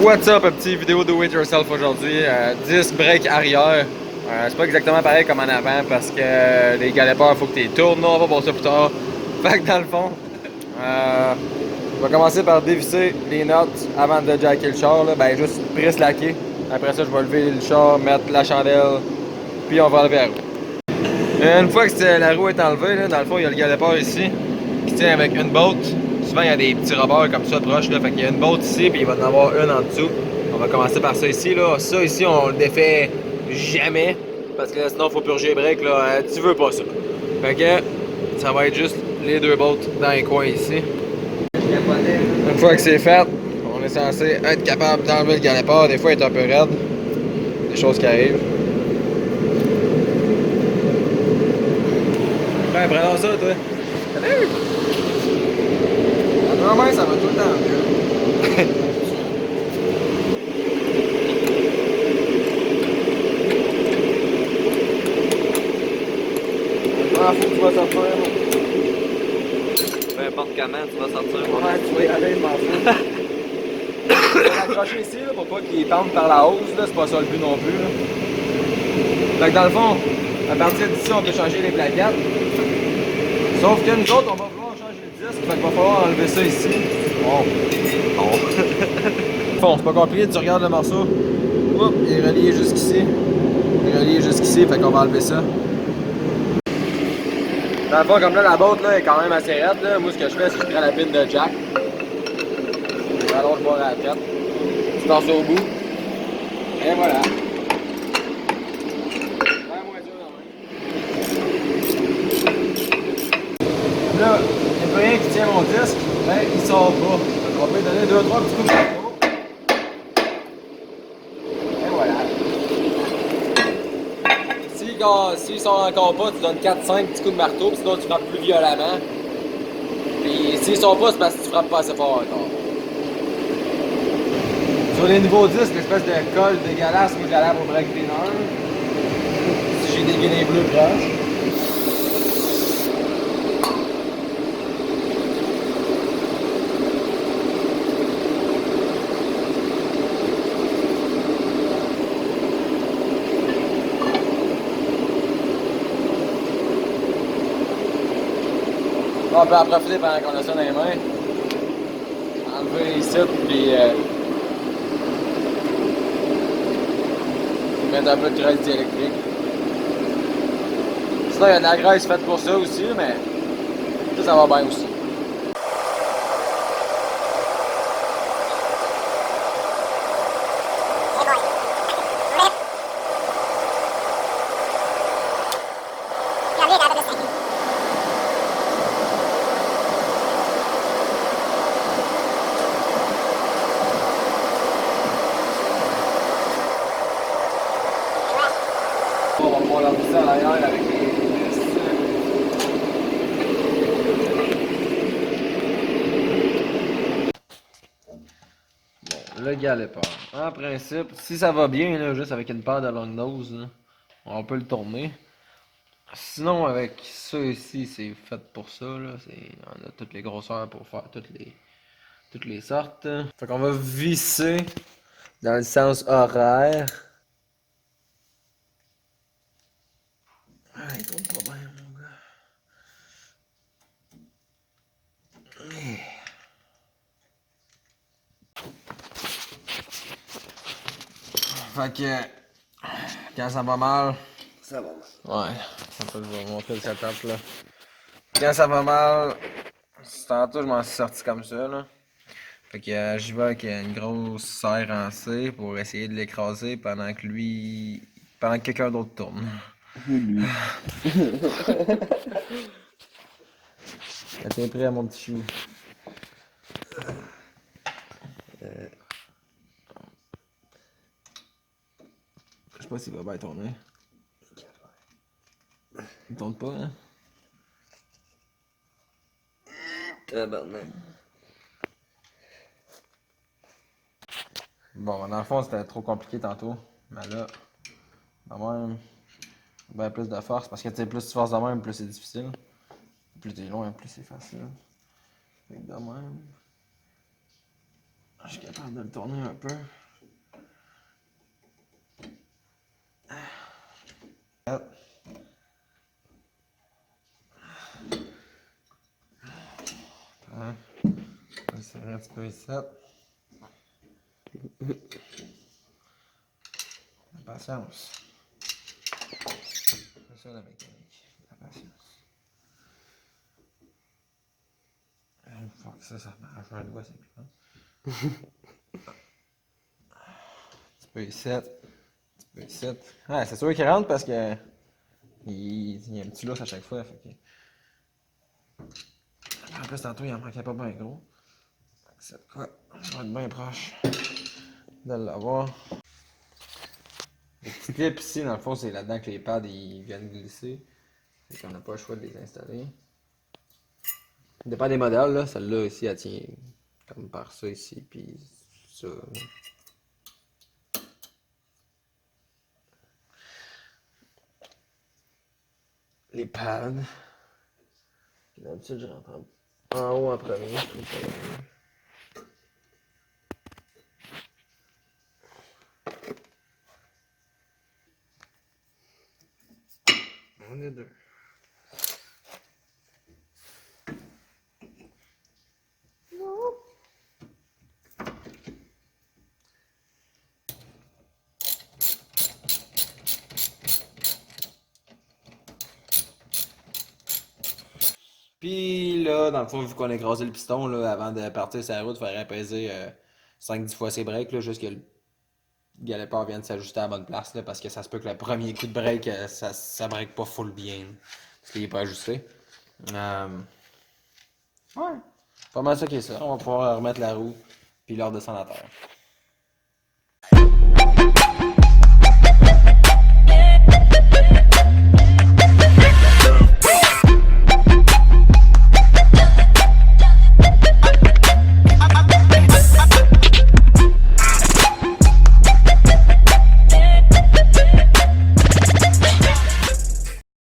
What's up, un petit vidéo do it yourself aujourd'hui. 10 breaks arrière. C'est pas exactement pareil comme en avant parce que les galopeurs, il faut que tu les tournes. Non, on va voir ça plus tard. Fait que dans le fond, on va commencer par dévisser les notes avant de jacker le char. Là. Ben, juste pré-slacker. Après ça, je vais lever le char, mettre la chandelle, puis on va enlever la roue. Une fois que la roue est enlevée, là, dans le fond, il y a le galopeur ici qui tient avec une botte. Souvent, il y a des petits rebords comme ça proches. Là, fait qu'il y a une botte ici, puis il va en avoir une en dessous. On va commencer par ça ici. Là. Ça ici, on le défait jamais. Parce que sinon, il faut purger les breaks. Là. Tu veux pas ça. Fait que ça va être juste les deux bottes dans les coins ici. Une fois que c'est fait, on est censé être capable d'enlever le galopeur. Des fois, il est un peu raide. Des choses qui arrivent. Ouais, prenons ça, toi. Salut! Normalement, ça va tout le temps mieux. Ah, faut que tu vas sortir. Peu importe comment, tu vas sortir. Ouais, tu vas y aller, je m'en fous. Je vais l'accrocher ici là, pour pas qu'il pende par la hausse, c'est pas ça le but non plus. Là. Fait que dans le fond, à partir d'ici, on peut changer les plaquettes. Sauf que nous autres, on va vouloir changer le disque, fait qu'il va falloir enlever ça ici. Bon. Bon, c'est pas compliqué, tu regardes le morceau. Oups, il est relié jusqu'ici. Il est relié jusqu'ici, fait qu'on va enlever ça. Dans le fond, comme là, la botte là, est quand même assez raide. Là. Moi, ce que je fais, c'est que je prends la pine de jack. Alors, je bois à la tête. Tu passes au bout. Et voilà. Là, il n'y a plus rien qui tient mon disque, ben il sort pas. On va lui donner 2-3 petits coups de marteau. Et voilà. S'il sort encore pas, tu donnes 4-5 petits coups de marteau, puis sinon tu frappes plus violemment. Puis s'il sort pas, c'est parce que tu frappes pas assez fort encore. Sur les nouveaux disques, l'espèce de colle dégueulasse, moi j'allais pour break cleaner. Si j'ai des guenilles bleus proches. On peut en profiter pendant qu'on a ça dans les mains. Enlever ici, puis mettre un peu de graisse diélectrique. Sinon, il y a de la graisse faite pour ça aussi, mais ça va bien aussi. On va pouvoir l'enlever ça à l'arrière avec les vis. Bon, le galopeur. En principe, si ça va bien, là, juste avec une paire de long nose, là, on peut le tourner. Sinon, avec ça ici, c'est fait pour ça. Là. On a toutes les grosseurs pour faire toutes les sortes. Fait qu'on va visser dans le sens horaire. Ah, il tourne pas bien, mon gars. Fait que quand ça va mal. Ça va. Ouais, je vais vous montrer le setup là. Quand ça va mal, tantôt je m'en suis sorti comme ça là. Fait que j'y vais avec une grosse serre en C pour essayer de l'écraser pendant que quelqu'un d'autre tourne. Lui. T'es prêt mon petit chou? Je sais pas s'il va bien tourner. Il tourne pas hein? Tabarnak. Bon, dans le fond c'était trop compliqué tantôt. Mais là, de même, ben plus de force parce que tu sais, plus tu forces de même, plus c'est difficile. Plus t'es loin, plus c'est facile. Fait que de même. Je suis capable de le tourner un peu. On va serrer un petit peu ici. La patience. C'est ça la mécanique. La patience. Une fois que ça marche, un doigt, c'est plus long. Un petit peu ici. Un petit peu ici. Ouais, c'est sûr qu'il rentre parce que il y a un petit lousse à chaque fois. Fait que... En plus, tantôt, il en manquait pas bien gros. C'est quoi? On va être bien proche de l'avoir. Les petits clips ici, dans le fond, c'est là-dedans que les pads ils viennent glisser. Fait qu'on n'a pas le choix de les installer. Ça dépend des modèles, là. Celle-là ici, elle tient comme par ça ici, puis ça. Les pads. D'habitude, je rentre en haut en premier. On est deux. Puis là, dans le fond, vu qu'on a écrasé le piston, là, avant de partir sur la route, il faudrait apaiser 5-10 fois ses breaks, là, juste que le galopeur vienne s'ajuster à la bonne place, là, parce que ça se peut que le premier coup de break, ça break pas full bien, parce qu'il est pas ajusté. Ouais. Pas mal ça qui est ça. On va pouvoir remettre la roue, puis leur descendre à terre.